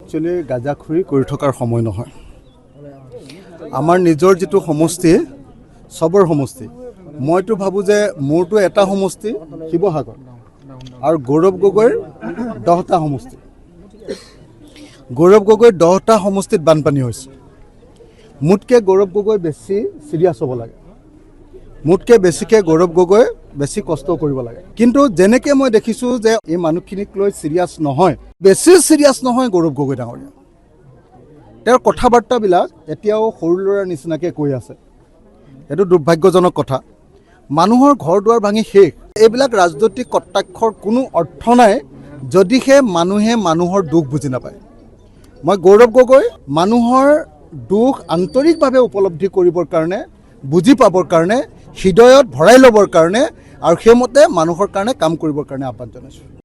Actually গাঁজাখুৰি কৰি থকাৰ সময় নহয়। আমাৰ নিজৰ যিটো সমষ্টি, চবৰ সমষ্টি, মইতো ভাবোঁ যে মোৰতো এটা সমষ্টি শিৱসাগৰ আৰু গৌৰৱ গগৈৰ 10টা সমষ্টি। গৌৰৱ গগৈৰ 10টা সমষ্টিত বানপানী হৈছে। মোতকৈ গৌৰৱ গগৈ বেছি চিৰিয়াছ হ'ব লাগে, মোতকৈ বেছিকৈ গৌৰৱ গগৈ বেছি কষ্ট কৰিব লাগে। কিন্তু যেনেকৈ মই দেখিছোঁ যে এই মানুহখিনিক লৈ চিৰিয়াছ নহয়, বেছি চিৰিয়াছ নহয় গৌৰৱ গগৈ ডাঙৰীয়া। তেওঁৰ কথা বাৰ্তাবিলাক এতিয়াও সৰু ল'ৰাৰ নিচিনাকৈ কৈ আছে। এইটো দুৰ্ভাগ্যজনক কথা। মানুহৰ ঘৰ দুৱাৰ ভাঙি শেষ। এইবিলাক ৰাজনৈতিক কটাক্ষৰ কোনো অৰ্থ নাই যদিহে মানুহে মানুহৰ দুখ বুজি নাপায়। মই গৌৰৱ গগৈ মানুহৰ দুখ আন্তৰিকভাৱে উপলব্ধি কৰিবৰ কাৰণে, বুজি পাবৰ কাৰণে, হৃদয়ত ভৰাই ল'বৰ কাৰণে আৰু সেইমতে মানুহৰ কাৰণে কাম কৰিবৰ কাৰণে আহ্বান জনাইছোঁ।